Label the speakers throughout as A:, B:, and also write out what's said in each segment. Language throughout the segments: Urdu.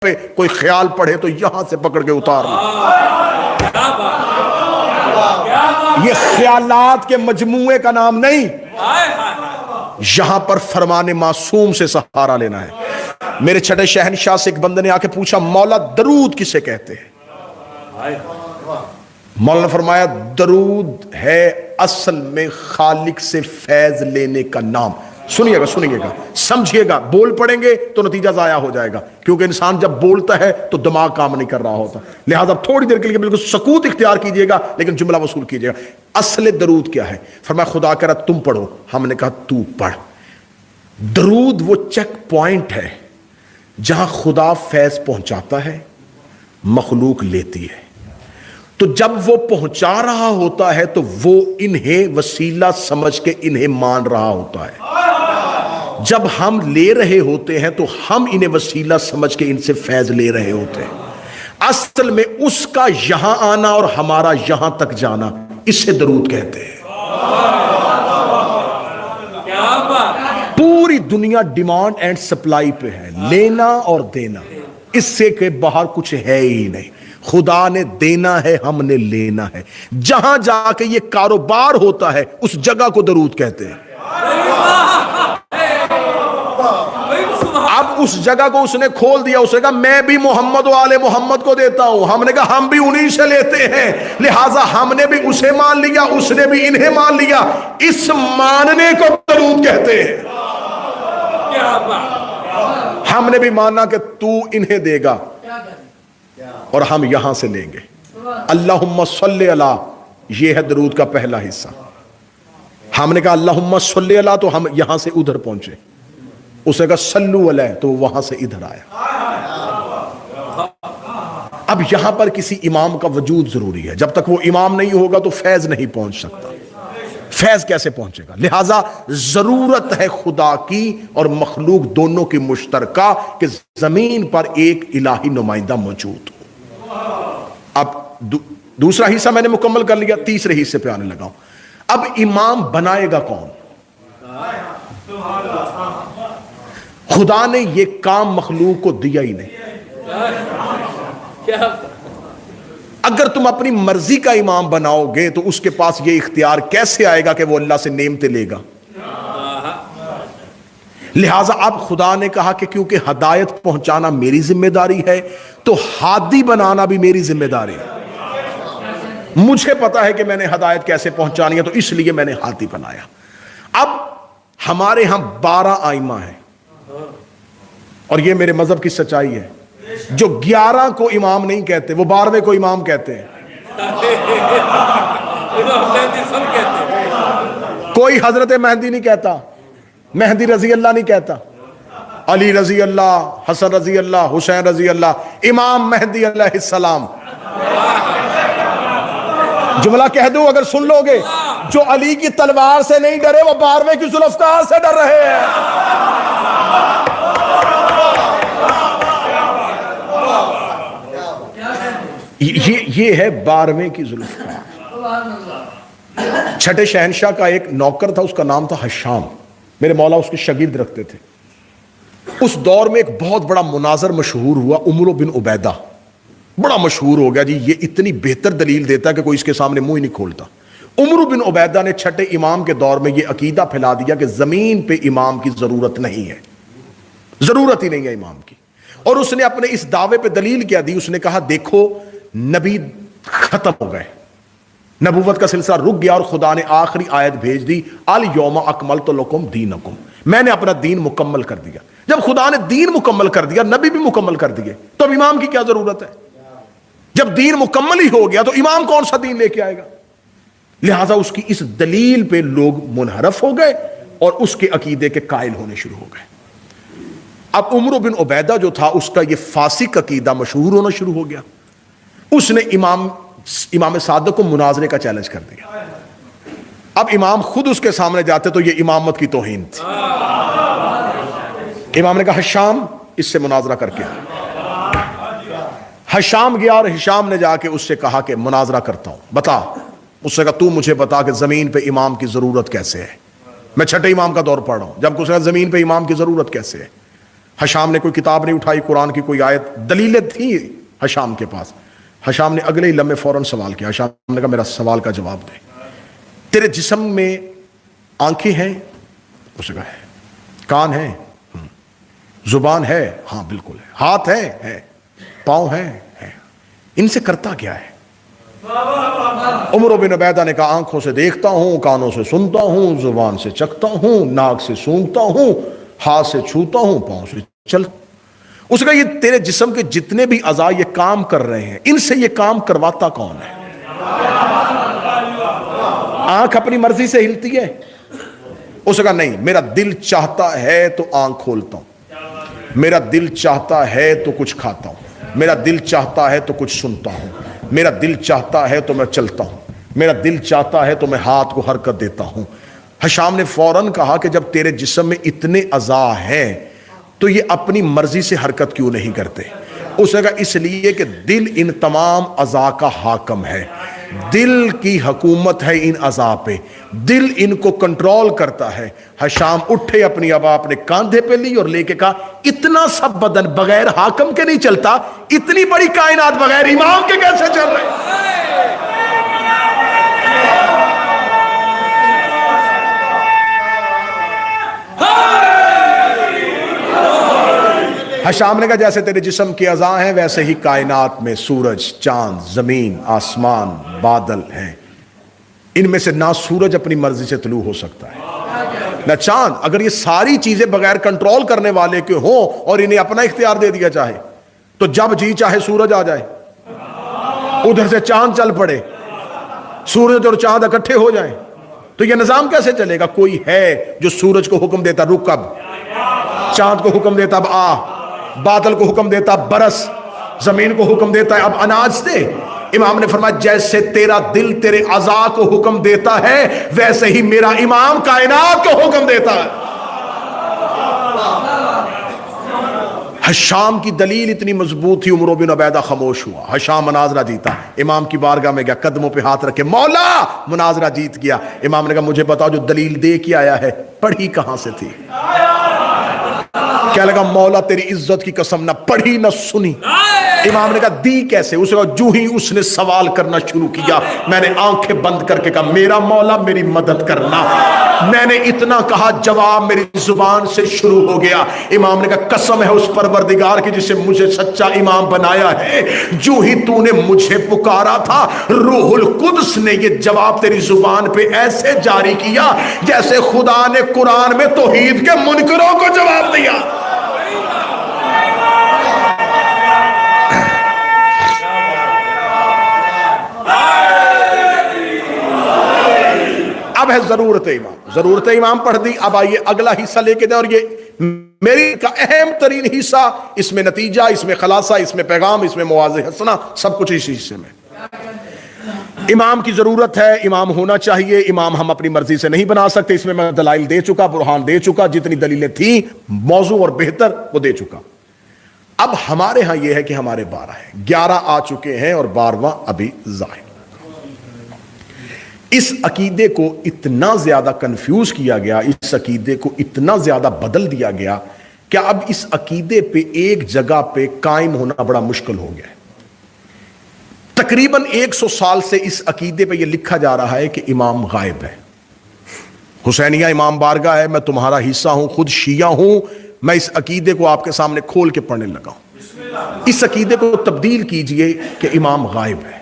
A: پہ کوئی خیال پڑھے تو یہاں سے پکڑ کے اتار لو. یہ خیالات کے مجموعے کا نام نہیں، یہاں پر فرمان معصوم سے سہارا لینا ہے. میرے چھٹے شہنشاہ سے ایک بندے نے آ کے پوچھا مولا درود کسے کہتے ہیں؟ مولا نے فرمایا درود ہے اصل میں خالق سے فیض لینے کا نام. سنیے گا سمجھیے گا، بول پڑیں گے تو نتیجہ ضائع ہو جائے گا، کیونکہ انسان جب بولتا ہے تو دماغ کام نہیں کر رہا ہوتا. لہٰذا تھوڑی دیر کے لیے بالکل سکوت اختیار کیجئے گا، لیکن جملہ وصول کیجئے گا. اصل درود کیا ہے؟ فرمایا خدا کہہ رہا تم پڑھو. ہم نے کہا تو پڑھ. درود وہ چیک پوائنٹ ہے جہاں خدا فیض پہنچاتا ہے، مخلوق لیتی ہے. تو جب وہ پہنچا رہا ہوتا ہے تو وہ انہیں وسیلہ سمجھ کے انہیں مان رہا ہوتا ہے. جب ہم لے رہے ہوتے ہیں تو ہم انہیں وسیلہ سمجھ کے ان سے فیض لے رہے ہوتے ہیں. اصل میں اس کا یہاں آنا اور ہمارا یہاں تک جانا، اسے درود کہتے ہیں. پوری دنیا ڈیمانڈ اینڈ سپلائی پہ ہے، لینا اور دینا، اس سے کہ باہر کچھ ہے ہی نہیں. خدا نے دینا ہے، ہم نے لینا ہے. جہاں جا کے یہ کاروبار ہوتا ہے اس جگہ کو درود کہتے ہیں. اب اس جگہ کو اس نے کھول دیا، اس نے کہا میں بھی محمد و آل محمد کو دیتا ہوں. ہم نے کہا ہم بھی انہی سے لیتے ہیں، لہٰذا ہم نے بھی اسے مان لیا، اس نے بھی انہیں مان لیا. اس ماننے کو درود کہتے ہیں. ہم نے بھی مانا کہ تو انہیں دے گا اور ہم یہاں سے لیں گے. اللہم صلی علی، یہ ہے درود کا پہلا حصہ. ہم نے کہا اللہم صلی علی تو ہم یہاں سے ادھر پہنچے. اسے کہا صلو علیہ تو وہاں سے ادھر آیا. اب یہاں پر کسی امام کا وجود ضروری ہے. جب تک وہ امام نہیں ہوگا تو فیض نہیں پہنچ سکتا. فیض کیسے پہنچے گا؟ لہٰذا ضرورت ہے خدا کی اور مخلوق دونوں کی مشترکہ کہ زمین پر ایک الہی نمائندہ موجود ہو. اب دوسرا حصہ میں نے مکمل کر لیا، تیسرے حصے پہ آنے لگا ہوں. اب امام بنائے گا کون؟ خدا نے یہ کام مخلوق کو دیا ہی نہیں. اگر تم اپنی مرضی کا امام بناؤ گے تو اس کے پاس یہ اختیار کیسے آئے گا کہ وہ اللہ سے نعمتیں لے گا؟ لہٰذا اب خدا نے کہا کہ کیونکہ ہدایت پہنچانا میری ذمہ داری ہے تو ہادی بنانا بھی میری ذمہ داری ہے. مجھے پتا ہے کہ میں نے ہدایت کیسے پہنچانی ہے، تو اس لیے میں نے ہادی بنایا. اب ہمارے ہاں 12 آئمہ ہیں اور یہ میرے مذہب کی سچائی ہے. جو 11 کو امام نہیں کہتے وہ 12ویں کو امام کہتے ہیں. کوئی حضرت مہدی نہیں کہتا، مہدی رضی اللہ نہیں کہتا، علی رضی اللہ، حسن رضی اللہ، حسین رضی اللہ، امام مہدی علیہ السلام. جملہ کہہ دوں اگر سن لو گے، جو علی کی تلوار سے نہیں ڈرے وہ 12ویں کی ذوالفقار سے ڈر رہے ہیں. یہ ہے 12ویں کی ذوالفقار. چھٹے شہنشاہ کا ایک نوکر تھا، اس کا نام تھا حشام. میرے مولا اس کے شاگرد رکھتے تھے. اس دور میں ایک بہت بڑا مناظر مشہور ہوا، عمر بن عبیدہ. بڑا مشہور ہو گیا جی، یہ اتنی بہتر دلیل دیتا کہ کوئی اس کے سامنے منہ ہی نہیں کھولتا. عمر بن عبیدہ نے چھٹے امام کے دور میں یہ عقیدہ پھیلا دیا کہ زمین پہ امام کی ضرورت نہیں ہے، ضرورت ہی نہیں ہے امام کی. اور اس نے اپنے اس دعوے پہ دلیل کیا دی؟ اس نے کہا دیکھو نبی ختم ہو گئے، نبوت کا سلسلہ رک گیا اور خدا نے آخری آیت بھیج دی الیوم اکملت لکم دینکم، میں نے اپنا دین مکمل کر دیا. جب خدا نے دین مکمل کر دیا، نبی بھی مکمل کر دیے، تو اب امام کی کیا ضرورت ہے؟ جب دین مکمل ہی ہو گیا تو امام کون سا دین لے کے آئے گا؟ لہٰذا اس کی اس دلیل پہ لوگ منحرف ہو گئے اور اس کے عقیدے کے قائل ہونے شروع ہو گئے. اب عمر بن عبیدہ جو تھا اس کا یہ فاسق عقیدہ مشہور ہونا شروع ہو گیا. اس نے امام صادق کو مناظرے کا چیلنج کر دیا. اب امام خود اس کے سامنے جاتے تو یہ امامت کی توہین تھی. امام نے کہا حشام اس سے مناظرہ کر کے. حشام گیا اور حشام نے جا کے اس سے کہا کہ مناظرہ کرتا ہوں، بتا. اس نے کہا تو مجھے بتا کہ زمین پہ امام کی ضرورت کیسے ہے. میں چھٹے امام کا دور پڑھ رہا ہوں. جب اس نے کہا زمین پہ امام کی ضرورت کیسے ہے، ہشام نے کوئی کتاب نہیں اٹھائی، قرآن کی کوئی آیت، دلیلیں تھیں ہشام کے پاس. ہشام نے اگلے ہی لمحے فوراً سوال کیا. ہشام نے کہا میرا سوال کا جواب دے. تیرے جسم میں آنکھیں ہیں؟ اس نے کہا ہے. کان ہیں؟ زبان ہے؟ ہاں بالکل ہے. ہاتھ ہے. پاؤں ہے. ان سے کرتا کیا ہے؟ عمر بن عبیدہ نے کہا آنکھوں سے دیکھتا ہوں، کانوں سے سنتا ہوں، زبان سے چکھتا ہوں، ناک سے سونگھتا ہوں، ہاتھ سے چھوتا ہوں، پاؤں سے چلتا. اس کا یہ تیرے جسم کے جتنے بھی اعضاء یہ کام کر رہے ہیں، ان سے یہ کام کرواتا کون ہے؟ آنکھ اپنی مرضی سے ہلتی ہے؟ اس کا نہیں، میرا دل چاہتا ہے تو آنکھ کھولتا ہوں، میرا دل چاہتا ہے تو کچھ کھاتا ہوں، میرا دل چاہتا ہے تو کچھ سنتا ہوں، میرا دل چاہتا ہے تو میں چلتا ہوں، میرا دل چاہتا ہے تو میں ہاتھ کو حرکت دیتا ہوں. ہشام نے فوراً کہا کہ جب تیرے جسم میں اتنے اعضاء ہیں تو یہ اپنی مرضی سے حرکت کیوں نہیں کرتے؟ اس نے کہا اس لیے کہ دل ان تمام اعضاء کا حاکم ہے، دل کی حکومت ہے ان اعضاء پہ، دل ان کو کنٹرول کرتا ہے. ہشام اٹھے، اپنی ابا اپنے کاندھے پہ لی اور لے کے کہا اتنا سب بدن بغیر حاکم کے نہیں چلتا، اتنی بڑی کائنات بغیر امام کے کیسے چل رہے؟ ہشام نے کہا جیسے تیرے جسم کے اعضاء ہیں ویسے ہی کائنات میں سورج، چاند، زمین، آسمان، بادل ہیں. ان میں سے نہ سورج اپنی مرضی سے طلوع ہو سکتا ہے نہ چاند. اگر یہ ساری چیزیں بغیر کنٹرول کرنے والے کے ہوں اور انہیں اپنا اختیار دے دیا چاہے تو جب جی چاہے سورج آ جائے، ادھر سے چاند چل پڑے، سورج اور چاند اکٹھے ہو جائیں، تو یہ نظام کیسے چلے گا؟ کوئی ہے جو سورج کو حکم دیتا رک اب، چاند کو حکم دیتا اب آ، بادل کو حکم دیتا برس، زمین کو حکم دیتا ہے اب اناج دے. امام نے فرمایا جیسے تیرا دل تیرے اعضاء کو حکم دیتا ہے ویسے ہی میرا امام کائنات کو حکم دیتا ہے. ہشام کی دلیل اتنی مضبوط تھی، عمر بن عبیدہ خاموش ہوا. ہشام مناظرہ جیتا، امام کی بارگاہ میں گیا، قدموں پہ ہاتھ رکھے، مولا مناظرہ جیت گیا. امام نے کہا مجھے بتاؤ جو دلیل دے کے آیا ہے پڑھی کہاں سے تھی؟ کیا لگا مولا تیری عزت کی قسم نہ پڑھی نہ سنی. امام نے کہا دی کیسے؟ اس نے کہا جو ہی اس نے سوال کرنا شروع کیا میں نے آنکھیں بند کر کے کہا میرا مولا میری مدد کرنا. میں نے اتنا کہا جواب میری زبان سے شروع ہو گیا. امام نے کہا قسم ہے اس پروردگار کی جسے مجھے سچا امام بنایا ہے، جو ہی تو نے مجھے پکارا تھا روح القدس نے یہ جواب تیری زبان پہ ایسے جاری کیا جیسے خدا نے قرآن میں توحید کے منکروں کو جواب دیا. اب ہے ضرورت امام. ضرورت امام پڑھ دی. اب آئیے اگلا حصہ لے کے دیں، اور یہ میری کا اہم ترین حصہ، اس میں نتیجہ، اس میں خلاصہ، اس میں پیغام، اس میں مواضع حسنہ، سب کچھ اسی حصے میں. امام کی ضرورت ہے، امام ہونا چاہیے. امام ہم اپنی مرضی سے نہیں بنا سکتے، اس میں میں دلائل دے چکا، برہان دے چکا، جتنی دلیلیں تھیں موضوع اور بہتر وہ دے چکا. اب ہمارے ہاں یہ ہے کہ ہمارے 12 ہیں، 11 آ چکے ہیں اور 12واں ابھی ظاہر. اس عقیدے کو اتنا زیادہ کنفیوز کیا گیا، اس عقیدے کو اتنا زیادہ بدل دیا گیا کہ اب اس عقیدے پہ ایک جگہ پہ قائم ہونا بڑا مشکل ہو گیا ہے. تقریباً 100 سال سے اس عقیدے پہ یہ لکھا جا رہا ہے کہ امام غائب ہے. حسینیہ امام بارگاہ ہے، میں تمہارا حصہ ہوں، خود شیعہ ہوں، میں اس عقیدے کو آپ کے سامنے کھول کے پڑھنے لگا ہوں. اس عقیدے کو تبدیل کیجئے کہ امام غائب ہے.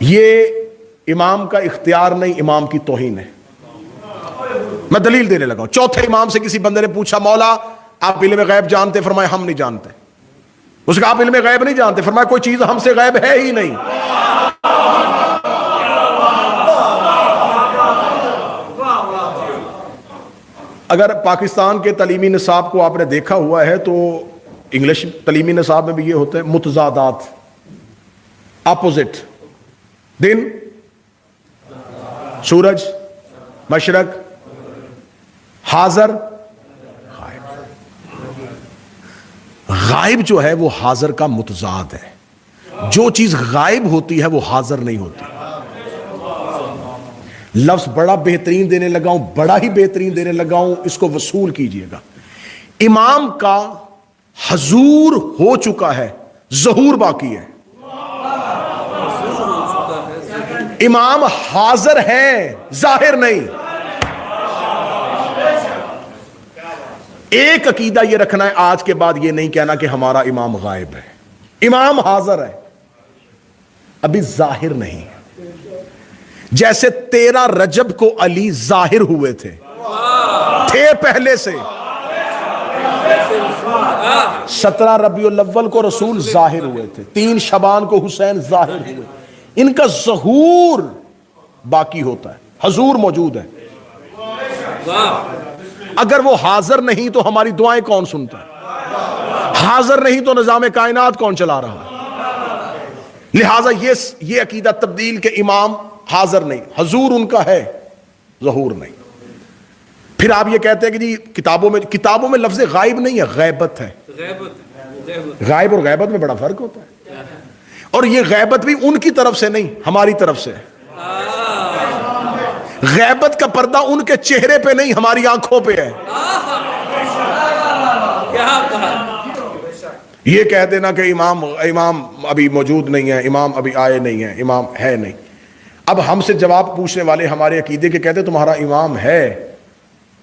A: یہ امام کا اختیار نہیں، امام کی توہین ہے. میں دلیل دینے لگا ہوں. چوتھے امام سے کسی بندے نے پوچھا مولا آپ علم غیب جانتے؟ فرمایا ہم نہیں جانتے. اس کا آپ علم غیب نہیں جانتے؟ فرمایا کوئی چیز ہم سے غیب ہے ہی نہیں. اگر پاکستان کے تعلیمی نصاب کو آپ نے دیکھا ہوا ہے تو انگلش تعلیمی نصاب میں بھی یہ ہوتا ہے متضادات، اپوزٹ. دن، سورج، مشرق، حاضر، غائب. غائب جو ہے وہ حاضر کا متضاد ہے. جو چیز غائب ہوتی ہے وہ حاضر نہیں ہوتی. لفظ بڑا بہترین دینے لگا ہوں، بڑا ہی بہترین دینے لگا ہوں، اس کو وصول کیجئے گا۔ امام کا حضور ہو چکا ہے، ظہور باقی ہے۔ امام حاضر ہے، ظاہر نہیں۔ ایک عقیدہ یہ رکھنا ہے آج کے بعد، یہ نہیں کہنا کہ ہمارا امام غائب ہے۔ امام حاضر ہے، ابھی ظاہر نہیں۔ جیسے 13 رجب کو علی ظاہر ہوئے تھے پہلے سے، 17 ربیع الاول کو رسول ظاہر ہوئے تھے، 3 شعبان کو حسین ظاہر ہوئے، ان کا ظہور باقی ہوتا ہے، حضور موجود ہے۔ اگر وہ حاضر نہیں تو ہماری دعائیں کون سنتا ہے؟ حاضر نہیں تو نظام کائنات کون چلا رہا ہے؟ لہٰذا یہ عقیدہ تبدیل کہ امام حاضر نہیں، حضور ان کا ہے، ظہور نہیں۔ پھر آپ یہ کہتے ہیں کہ جی کتابوں میں لفظ غائب نہیں ہے، غیبت ہے۔ غائب اور غیبت میں بڑا فرق ہوتا ہے، اور یہ غیبت بھی ان کی طرف سے نہیں، ہماری طرف سے۔ غیبت کا پردہ ان کے چہرے پہ نہیں، ہماری آنکھوں پہ ہے۔ یہ کہہ دینا کہ امام ابھی موجود نہیں ہے، امام ابھی آئے نہیں ہے، امام ہے نہیں۔ اب ہم سے جواب پوچھنے والے ہمارے عقیدے کے کہتے تمہارا امام ہے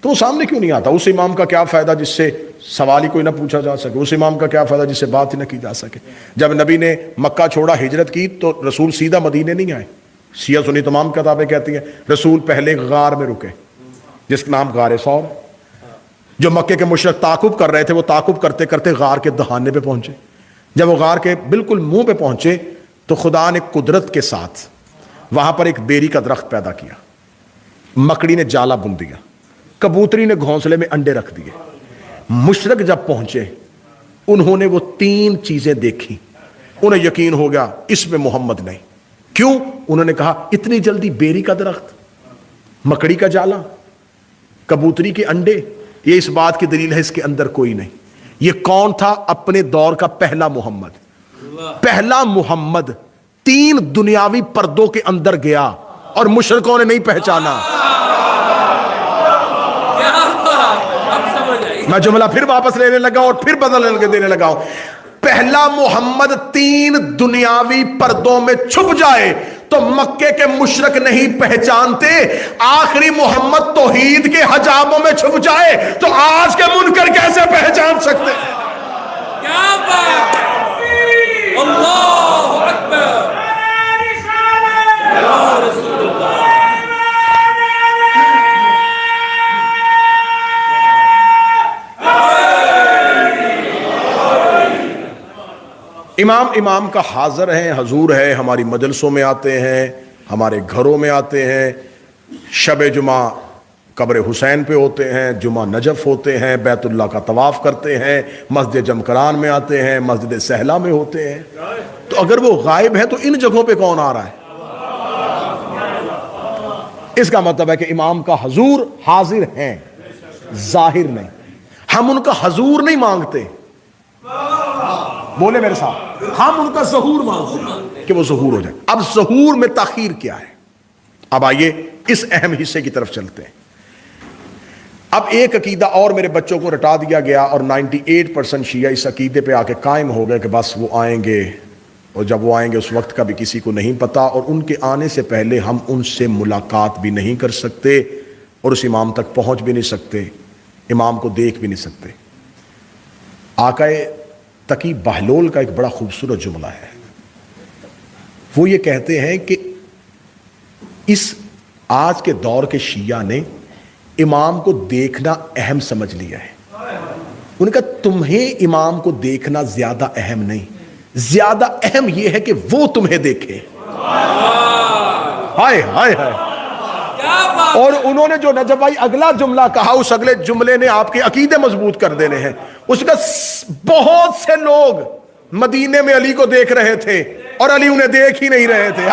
A: تو وہ سامنے کیوں نہیں آتا؟ اس امام کا کیا فائدہ جس سے سوال ہی کوئی نہ پوچھا جا سکے؟ اس امام کا کیا فائدہ جس سے بات ہی نہ کی جا سکے؟ جب نبی نے مکہ چھوڑا، ہجرت کی، تو رسول سیدھا مدینے نہیں آئے۔ شیعہ سنی تمام کتابیں کہتی ہیں رسول پہلے غار میں رکے، جس کا نام غار ثور۔ جو مکے کے مشرک تعاقب کر رہے تھے، وہ تعاقب کرتے کرتے غار کے دہانے پہ پہنچے۔ جب وہ غار کے بالکل منہ پہ پہنچے تو خدا نے قدرت کے ساتھ وہاں پر ایک بیری کا درخت پیدا کیا، مکڑی نے جالا بن دیا، کبوتری نے گھونسلے میں انڈے رکھ دیے۔ مشرک جب پہنچے، انہوں نے وہ 3 چیزیں دیکھی، انہیں یقین ہو گیا اس میں محمد نہیں۔ کیوں؟ انہوں نے کہا اتنی جلدی بیری کا درخت، مکڑی کا جالا، کبوتری کے انڈے، یہ اس بات کی دلیل ہے اس کے اندر کوئی نہیں۔ یہ کون تھا؟ اپنے دور کا پہلا محمد۔ پہلا محمد 3 دنیاوی پردوں کے اندر گیا اور مشرکوں نے نہیں پہچانا۔ میں جملہ پھر واپس لینے لگا اور پھر بدل دینے لگا ہوں۔ پہلا محمد 3 دنیاوی پردوں میں چھپ جائے تو مکے کے مشرک نہیں پہچانتے، آخری محمد توحید کے حجابوں میں چھپ جائے تو آج کے منکر کیسے پہچان سکتے؟
B: کیا بات! اللہ اکبر! یا رسول اللہ!
A: امام کا حاضر ہے، حضور ہے، ہماری مجلسوں میں آتے ہیں، ہمارے گھروں میں آتے ہیں، شب جمعہ قبر حسین پہ ہوتے ہیں، جمعہ نجف ہوتے ہیں، بیت اللہ کا طواف کرتے ہیں، مسجد جمکران میں آتے ہیں، مسجد سہلا میں ہوتے ہیں۔ تو اگر وہ غائب ہے تو ان جگہوں پہ کون آ رہا ہے؟ اس کا مطلب ہے کہ امام کا حضور حاضر ہیں، ظاہر نہیں۔ ہم ان کا حضور نہیں مانگتے، بولے میرے ساتھ، ہم ان کا ظہور مانگتے ہیں کہ وہ ظہور ہو جائے۔ اب ظہور میں تاخیر کیا ہے؟ اب آئیے اس اہم حصے کی طرف چلتے ہیں۔ اب ایک عقیدہ اور میرے بچوں کو رٹا دیا گیا اور 98% شیعہ اس عقیدے پہ آ کے قائم ہو گئے کہ بس وہ آئیں گے، اور جب وہ آئیں گے اس وقت کا بھی کسی کو نہیں پتا، اور ان کے آنے سے پہلے ہم ان سے ملاقات بھی نہیں کر سکتے اور اس امام تک پہنچ بھی نہیں سکتے، امام کو دیکھ بھی نہیں سکتے۔ آقا تقی بہلول کا ایک بڑا خوبصورت جملہ ہے، وہ یہ کہتے ہیں کہ اس آج کے دور کے شیعہ نے امام کو دیکھنا اہم سمجھ لیا ہے۔ انہوں نے کہا تمہیں امام کو دیکھنا زیادہ اہم نہیں، زیادہ اہم یہ ہے کہ وہ تمہیں دیکھے۔ ہائے ہائے ہائے! اور انہوں نے جو نجف بھائی اگلا جملہ کہا، اس اگلے جملے نے آپ کے عقیدے مضبوط کر دینے ہیں۔ اس کا بہت سے لوگ مدینے میں علی کو دیکھ رہے تھے اور علی انہیں دیکھ ہی نہیں رہے تھے۔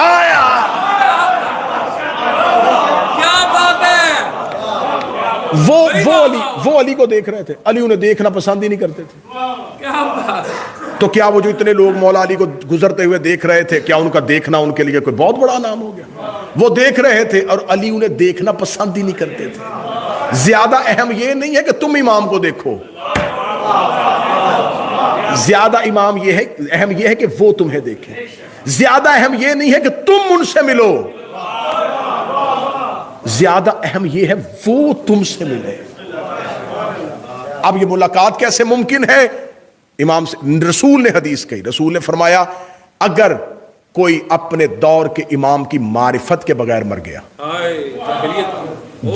A: وہ علی کو دیکھ رہے تھے، علی انہیں دیکھنا پسند ہی نہیں کرتے تھے۔ تو کیا وہ جو اتنے لوگ مولا علی کو گزرتے ہوئے دیکھ رہے تھے، کیا ان کا دیکھنا ان کے لیے کوئی بہت بڑا نام ہو گیا؟ وہ دیکھ رہے تھے اور علی انہیں دیکھنا پسند ہی نہیں کرتے تھے. زیادہ اہم یہ نہیں ہے کہ تم امام کو دیکھو, زیادہ اہم یہ ہے کہ وہ تمہیں دیکھیں. زیادہ اہم یہ نہیں ہے کہ تم ان سے ملو, زیادہ اہم یہ ہے وہ تم سے ملے. اب یہ ملاقات کیسے ممکن ہے؟ امام سے رسول نے حدیث کہی, رسول نے فرمایا اگر کوئی اپنے دور کے امام کی معرفت کے بغیر مر گیا,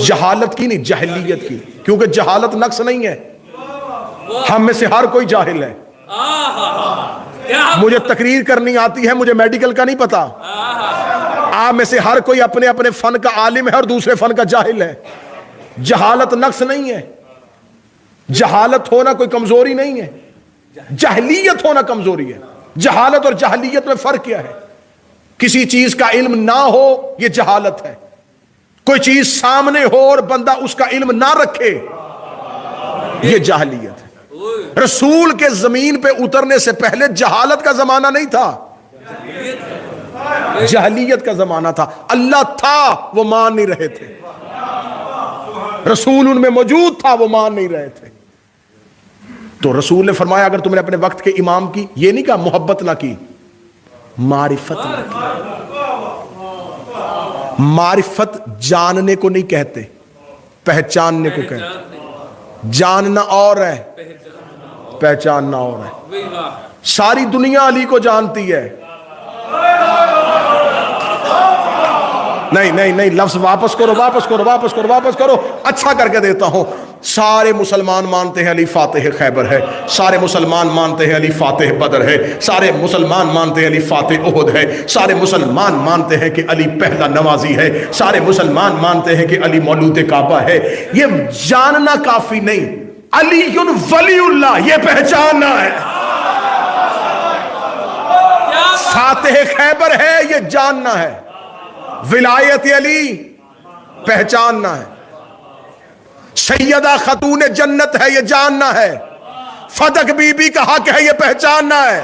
A: جہالت کی نہیں جہلیت کی, کیونکہ جہالت نقص نہیں ہے, ہم میں سے ہر کوئی جاہل ہے. مجھے تقریر کرنی آتی ہے, مجھے میڈیکل کا نہیں پتا. آپ میں سے ہر کوئی اپنے اپنے فن کا عالم ہے اور دوسرے فن کا جاہل ہے. جہالت نقص نہیں ہے, جہالت ہونا کوئی کمزوری نہیں ہے, جہلیت ہونا کمزوری ہے. جہالت اور جہلیت میں فرق کیا ہے؟ کسی چیز کا علم نہ ہو یہ جہالت ہے, کوئی چیز سامنے ہو اور بندہ اس کا علم نہ رکھے یہ جہلیت ہے. رسول کے زمین پہ اترنے سے پہلے جہالت کا زمانہ نہیں تھا, جہلیت کا زمانہ تھا. اللہ تھا وہ مان نہیں رہے تھے, رسول ان میں موجود تھا وہ مان نہیں رہے تھے. تو رسول نے فرمایا اگر تم نے اپنے وقت کے امام کی, یہ نہیں کہا محبت نہ کی, معرفت نہ کی. معرفت جاننے کو نہیں کہتے, پہچاننے کو کہتے. جاننا اور ہے, پہچاننا اور ہے. ساری دنیا علی کو جانتی ہے. نہیں لفظ واپس کرو, اچھا کر کے دیتا ہوں. سارے مسلمان مانتے ہیں علی فاتح خیبر ہے, سارے مسلمان مانتے ہیں علی فاتح بدر ہے, سارے مسلمان مانتے ہیں علی فاتح احد ہے, سارے مسلمان مانتے ہیں کہ علی پہلا نوازی ہے, سارے مسلمان مانتے ہیں کہ علی مولود کعبہ ہے. یہ جاننا کافی نہیں, علی ولی اللہ یہ پہچاننا ہے. فاتح خیبر ہے یہ جاننا ہے, ولایت علی پہچاننا ہے, سیدہ خاتون جنت ہے یہ جاننا ہے, فدق بی بی کا حق ہے یہ پہچاننا ہے.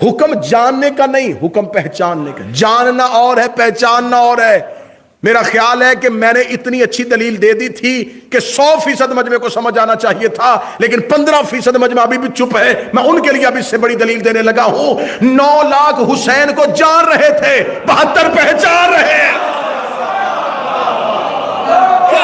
A: حکم جاننے کا نہیں, حکم پہچاننے کا. جاننا اور ہے, پہچاننا اور ہے. میرا خیال ہے کہ میں نے اتنی اچھی دلیل دے دی تھی کہ 100% مجمع کو سمجھ آنا چاہیے تھا, لیکن 15% مجمع ابھی بھی چپ ہے. میں ان کے لیے اب اس سے بڑی دلیل دینے لگا ہوں. 9 لاکھ حسین کو جان رہے تھے, 72 پہچان رہے ہیں.